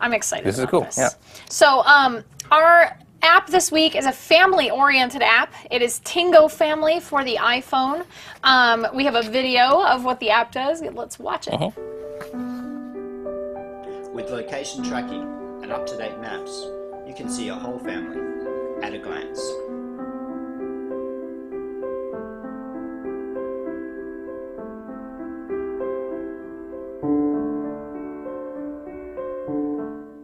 I'm excited This is about cool, this. yeah. So our app this week is a family-oriented app. It is Tingo Family for the iPhone. We have a video of what the app does. Let's watch it. With location tracking and up-to-date maps, you can see your whole family at a glance.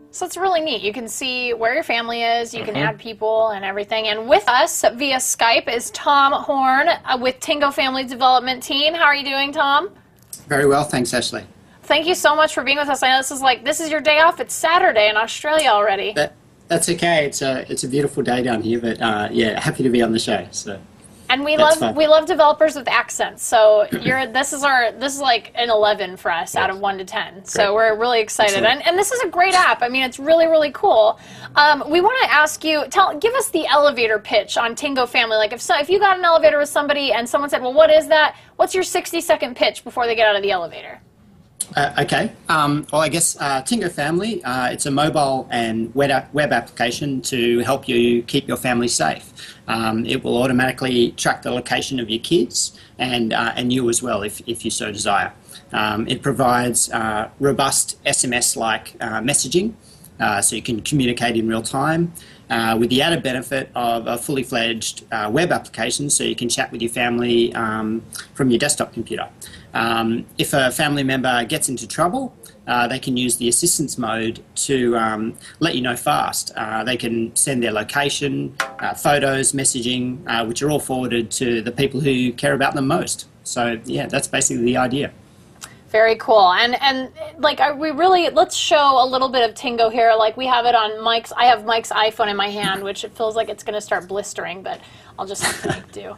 So it's really neat. You can see where your family is, you can add people and everything. And with us via Skype is Tom Horn with Tingo Family Development Team. How are you doing, Tom? Very well, thanks, Ashley. Thank you so much for being with us. I know this is your day off. It's Saturday in Australia already. That's okay. It's a beautiful day down here, but yeah, happy to be on the show. So. And we love developers with accents. So this is like an 11 for us out of 1 to 10. Great. So we're really excited. And this is a great app. I mean, it's really, really cool. We want to ask you, give us the elevator pitch on Tingo Family. Like if you got an elevator with somebody and someone said, well, what is that? What's your 60-second pitch before they get out of the elevator? Okay. Well, I guess Tingo Family, it's a mobile and web application to help you keep your family safe. It will automatically track the location of your kids and you as well, if you so desire. It provides robust SMS-like messaging, so you can communicate in real time, with the added benefit of a fully fledged web application, so you can chat with your family from your desktop computer. If a family member gets into trouble, they can use the assistance mode to let you know fast. They can send their location, photos, messaging, which are all forwarded to the people who care about them most. So yeah, that's basically the idea. Very cool. And like let's show a little bit of Tingo here. Like we have it on Mike's. I have Mike's iPhone in my hand, which it feels like it's going to start blistering, but I'll just have to do.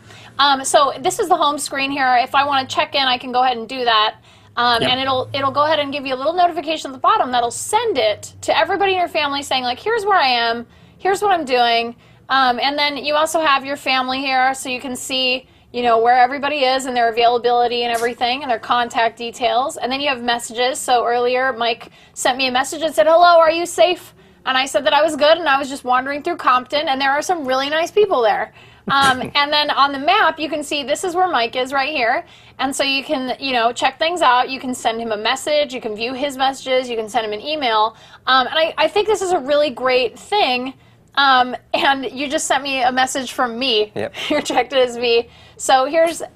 So this is the home screen here. If I want to check in, I can go ahead and do that. And it'll go ahead and give you a little notification at the bottom that'll send it to everybody in your family saying like, here's where I am, here's what I'm doing. And then you also have your family here, so you can see where everybody is and their availability and everything and their contact details. And then you have messages. So earlier, Mike sent me a message and said, hello, are you safe? And I said that I was good, and I was just wandering through Compton, and there are some really nice people there. And then on the map, you can see this is where Mike is right here. And so you can, check things out. You can send him a message. You can view his messages. You can send him an email. And I think this is a really great thing. And you just sent me a message from me. Yep. You're checked as me. So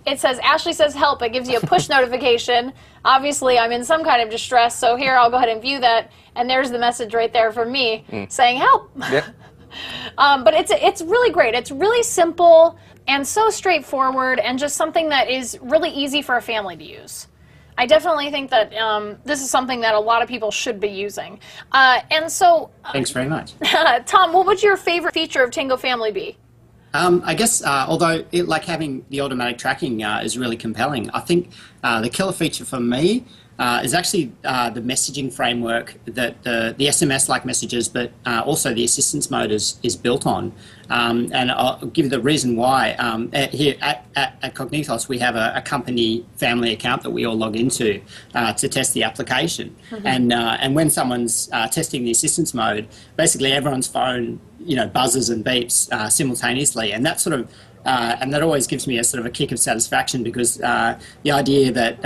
it says, Ashley says help. It gives you a push notification. Obviously, I'm in some kind of distress. So here, I'll go ahead and view that. And there's the message right there from me saying help. Yep. But it's really great. It's really simple and so straightforward and just something that is really easy for a family to use. I definitely think that this is something that a lot of people should be using. And so... Thanks very much. Tom, what would your favorite feature of Tingo Family be? I guess, although like having the automatic tracking is really compelling, I think the killer feature for me is actually the messaging framework that the SMS-like messages, but also the assistance mode is built on. And I'll give you the reason why. Here at Cognitos, we have a company family account that we all log into to test the application. And when someone's testing the assistance mode, basically everyone's phone buzzes and beeps simultaneously, and that sort of and that always gives me a sort of a kick of satisfaction, because the idea that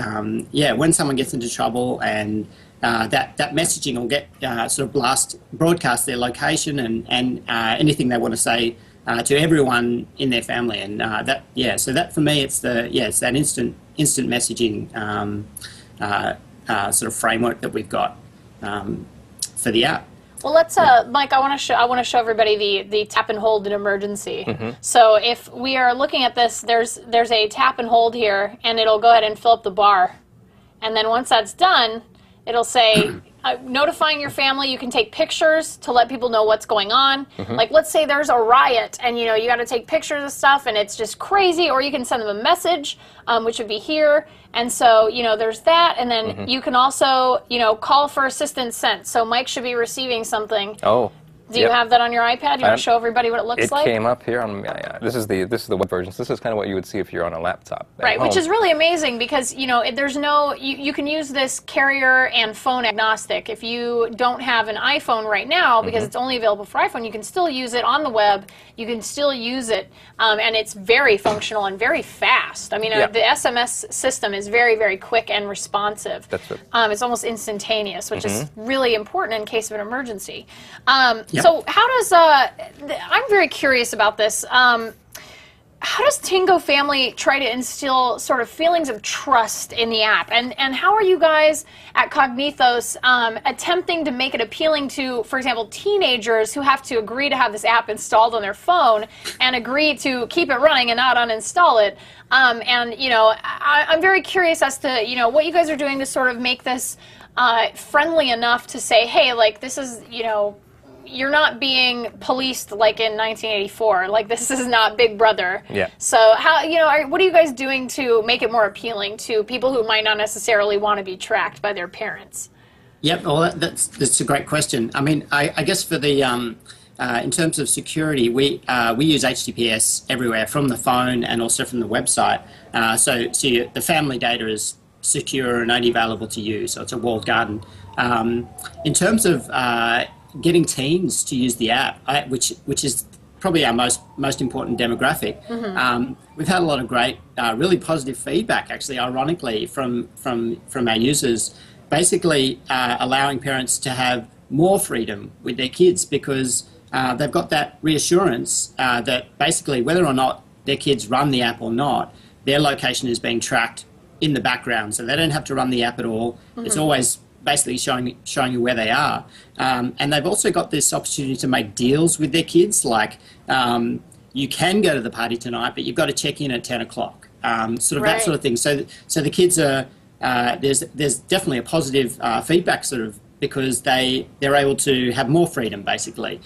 when someone gets into trouble and that messaging will get sort of broadcast their location and anything they want to say to everyone in their family, and so that for me it's that instant messaging sort of framework that we've got for the app. Well, let's, Mike. I want to show everybody the tap and hold in emergency. So if we are looking at this, there's a tap and hold here, and it'll go ahead and fill up the bar, and then once that's done, it'll say notifying your family. You can take pictures to let people know what's going on. Like, let's say there's a riot, and you got to take pictures of stuff, and it's just crazy. Or you can send them a message, which would be here. And so there's that, and then you can also call for assistance sent. So Mike should be receiving something. Oh. Do you have that on your iPad? You want to show everybody what it looks like? It came up here on this is the web version. So this is kind of what you would see if you're on a laptop. Right, which is really amazing because there's no you can use this carrier and phone agnostic. If you don't have an iPhone right now, because it's only available for iPhone, you can still use it on the web. You can still use it, and it's very functional and very fast. I mean, the SMS system is very, very quick and responsive. That's it. It's almost instantaneous, which is really important in case of an emergency. So how does, I'm very curious about this, how does Tingo Family try to instill sort of feelings of trust in the app? And how are you guys at Cognithos attempting to make it appealing to, for example, teenagers who have to agree to have this app installed on their phone and agree to keep it running and not uninstall it? I'm very curious as to, what you guys are doing to sort of make this friendly enough to say, hey, like, this is, you're not being policed like in 1984. Like, this is not Big Brother. Yeah. So how, what are you guys doing to make it more appealing to people who might not necessarily want to be tracked by their parents? Yep. Well, that's a great question. I mean, I guess for the in terms of security, we use HTTPS everywhere from the phone and also from the website. So the family data is secure and only available to you. So it's a walled garden. In terms of getting teens to use the app, which is probably our most important demographic. We've had a lot of great, really positive feedback, actually, ironically, from our users, basically allowing parents to have more freedom with their kids because they've got that reassurance that basically whether or not their kids run the app or not, their location is being tracked in the background, so they don't have to run the app at all. It's always basically showing you where they are. And they've also got this opportunity to make deals with their kids, like you can go to the party tonight, but you've got to check in at 10 o'clock, sort of that sort of thing. So the kids are, there's definitely a positive feedback sort of because they're able to have more freedom basically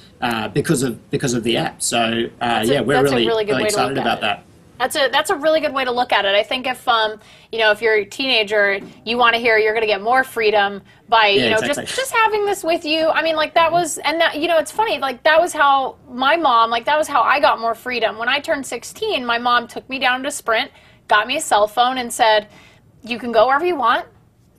because of the app. So we're really excited about that. That's a really good way to look at it. I think if if you're a teenager, you want to hear you're going to get more freedom by exactly. just having this with you. I mean, like that was, and that it's funny, like that was how my mom, like that was how I got more freedom. When I turned 16, my mom took me down to Sprint, got me a cell phone, and said, "You can go wherever you want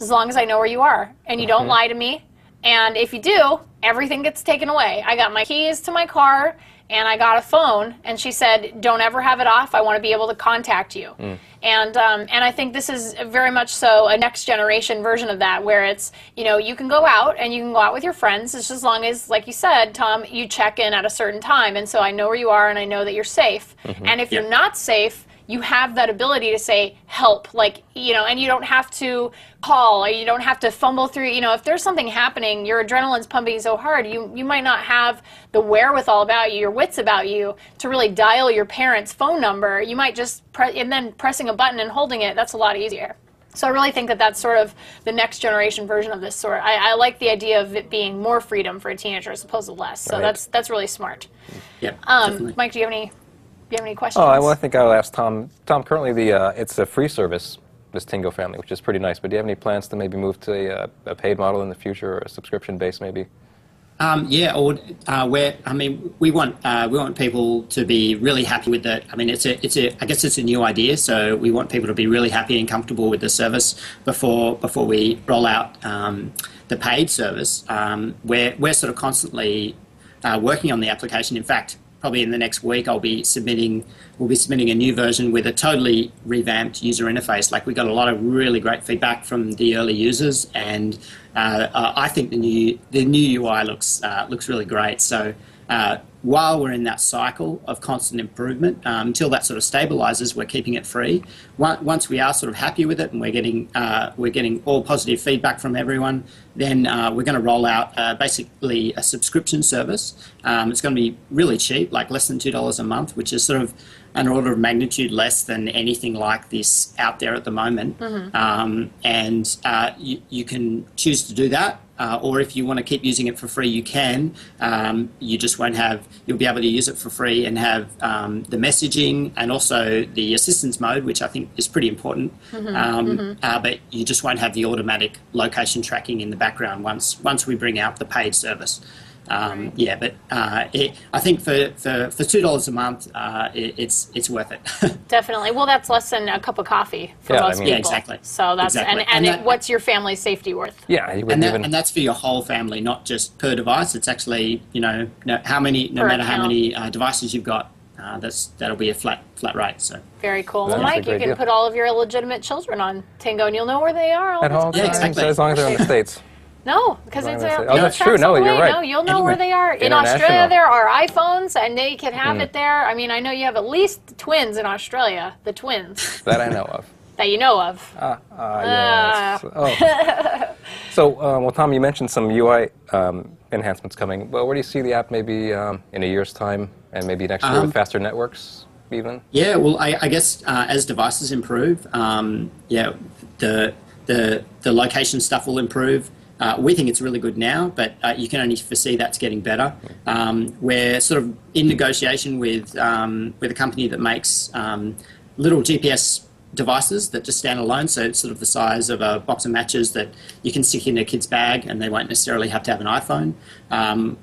as long as I know where you are, and you don't lie to me. And if you do, everything gets taken away." I got my keys to my car. And I got a phone, and she said, "Don't ever have it off. I want to be able to contact you." And I think this is very much so a next generation version of that, where it's you can go out and you can go out with your friends, just as long as, like you said, Tom, you check in at a certain time, and so I know where you are and I know that you're safe. And if you're not safe, you have that ability to say help, like and you don't have to call or you don't have to fumble through. If there's something happening, your adrenaline's pumping so hard, you might not have the wherewithal about you, your wits about you, to really dial your parents' phone number. You might just and then pressing a button and holding it. That's a lot easier. So I really think that that's sort of the next generation version of this sort. I like the idea of it being more freedom for a teenager as opposed to less. So that's really smart. Yeah. Mike, do you have any questions? Oh, well, I think I'll ask Tom. Tom, currently it's a free service, this Tingo Family, which is pretty nice. But do you have any plans to maybe move to a paid model in the future, or a subscription base maybe? We want people to be really happy with it. I mean, I guess it's a new idea, so we want people to be really happy and comfortable with the service before we roll out the paid service. We're sort of constantly working on the application. In fact, probably in the next week, we'll be submitting a new version with a totally revamped user interface. Like, we got a lot of really great feedback from the early users, and I think the new UI looks really great. So while we're in that cycle of constant improvement, until that sort of stabilizes, we're keeping it free. Once we are sort of happy with it and we're getting all positive feedback from everyone, then we're going to roll out basically a subscription service. It's going to be really cheap, like less than $2 a month, which is sort of an order of magnitude less than anything like this out there at the moment. And you can choose to do that. Or if you want to keep using it for free, you can. You'll be able to use it for free and have the messaging and also the assistance mode, which I think is pretty important. But you just won't have the automatic location tracking in the background once we bring out the paid service. Yeah, but I think for $2 a month, it's worth it. Definitely. Well, that's less than a cup of coffee for Yeah, I most mean- people. Yeah, exactly. So that's Exactly. and And what's your family safety worth? Yeah, you wouldn't even. And that's for your whole family, not just per device. It's actually, no Per matter how account. many devices you've got, that'll be a flat rate. So Very cool. That's Well, a Mike, you great can deal. put all of your illegitimate children on Tingo, and you'll know where they are all At the home, time. Yeah, exactly. as long as they're in the States. No, because As it's long as a, they- oh, that's tracks true. No, all the you're way. right. No, you'll know where Anyway. they are. In International. Australia, there are iPhones, and they can have it there. I mean, I know you have at least twins in Australia, the twins That I know of. that you know of. Yes. Oh. So, well, Tom, you mentioned some UI enhancements coming. Well, where do you see the app maybe in a year's time, and maybe next year with faster networks, even? yeah, well, I guess as devices improve, yeah, the location stuff will improve. We think it's really good now, but you can only foresee that's getting better. We're sort of in negotiation with a company that makes little GPS devices that just stand alone, so it's sort of the size of a box of matches that you can stick in a kid's bag and they won't necessarily have to have an iPhone.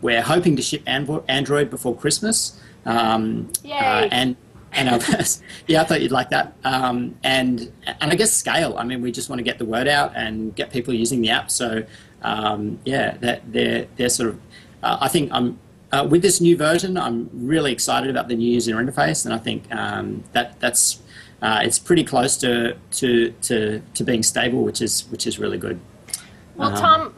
We're hoping to ship Android before Christmas. Yay. Yeah, I thought you'd like that. And I guess scale. I mean, we just want to get the word out and get people using the app. So yeah, that they're sort of. I think I'm with this new version. I'm really excited about the new user interface, and I think that's it's pretty close to being stable, which is really good. Well, Tom,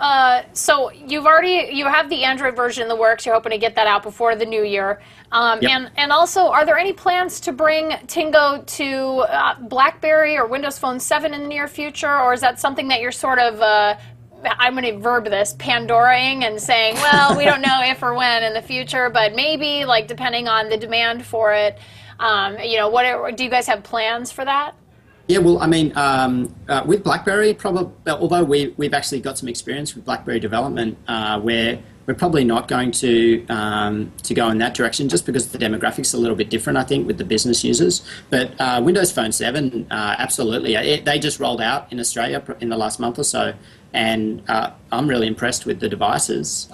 so you have the Android version in the works. You're hoping to get that out before the new year. Yep. And also, are there any plans to bring Tingo to BlackBerry or Windows Phone 7 in the near future, or is that something that you're sort of I'm going to verb this, Pandoraing and saying, well, we don't know if or when in the future, but maybe, like, depending on the demand for it. What do you guys have plans for that? Yeah, well, I mean, with BlackBerry, probably, although we've actually got some experience with BlackBerry development, where we're probably not going to go in that direction, just because the demographics are a little bit different, I think, with the business users. But Windows Phone 7, absolutely, they just rolled out in Australia in the last month or so, and I'm really impressed with the devices.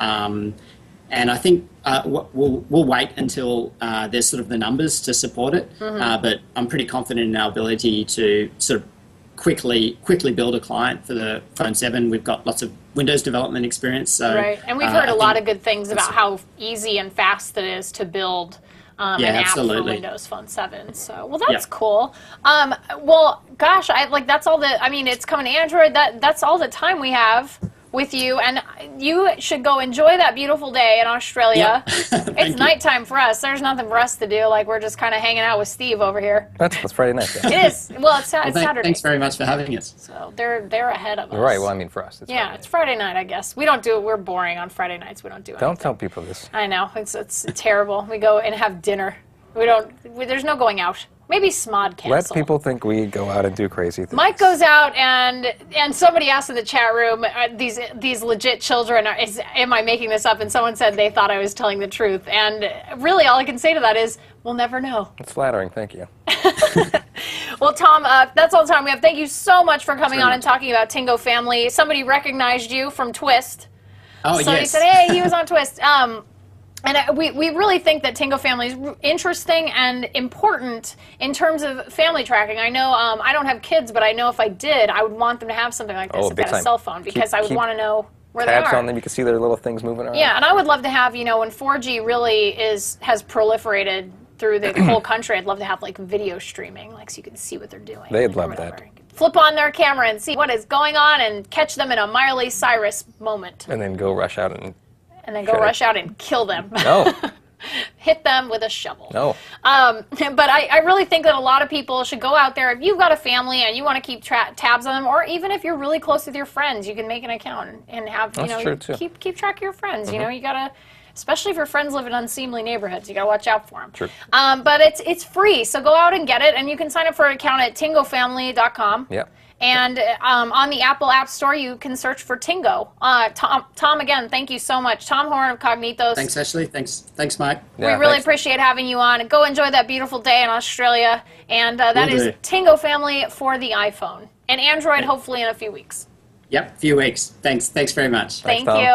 And I think we'll wait until there's sort of the numbers to support it. But I'm pretty confident in our ability to sort of quickly build a client for the Phone 7. We've got lots of Windows development experience. So, right, and we've heard a lot of good things about how easy and fast it is to build an app for Windows Phone 7. So, well, that's cool. Well, gosh, that's all the. I mean, it's coming to Android. That's all the time we have with you, and you should go enjoy that beautiful day in Australia. It's nighttime for us. There's nothing for us to do. Like, we're just kind of hanging out with Steve over here. That's Friday night. Yeah. It is. Well, it's Saturday. Thanks very much for having us. So they're ahead of us. Right. Well, I mean, for us, it's Yeah, Friday it's Friday night, I guess. We don't do it. We're boring on Friday nights. We don't do it. Don't tell people this. I know. It's terrible. We go and have dinner. There's no going out. Maybe Smod cancel. Let people think we go out and do crazy things. Mike goes out and somebody asked in the chat room, these legit children, am I making this up? And someone said they thought I was telling the truth. And really all I can say to that is, we'll never know. It's flattering. Thank you. Well, Tom, that's all the time we have. Thank you so much for coming on and talking about Tingo Family. Somebody recognized you from Twist. Oh, Somebody yes. said, hey, he was on Twist. And we really think that Tingo Family is interesting and important in terms of family tracking. I know I don't have kids, but I know if I did, I would want them to have something like this if they had a cell phone, because I would want to know where they are. Tabs on them, you can see their little things moving around. Yeah, and I would love to have, when 4G really has proliferated through the whole country, I'd love to have like video streaming, like so you can see what they're doing. They'd love that. Flip on their camera and see what is going on and catch them in a Miley Cyrus moment. And then go rush out and then go rush out and kill them. No. Hit them with a shovel. No. But I really think that a lot of people should go out there. If you've got a family and you want to keep tabs on them, or even if you're really close with your friends, you can make an account and have, That's true, too. keep track of your friends. You got to, especially if your friends live in unseemly neighborhoods, you got to watch out for them. True. But it's free, so go out and get it, and you can sign up for an account at tingofamily.com. Yeah. And on the Apple App Store, you can search for Tingo. Tom, again, thank you so much. Tom Horn of Cognitos. Thanks, Ashley. Thanks, Mike. We really appreciate having you on. Go enjoy that beautiful day in Australia. And that is Tingo Family for the iPhone. And Android, hopefully, in a few weeks. Yep, few weeks. Thanks very much. Thank Tom. you.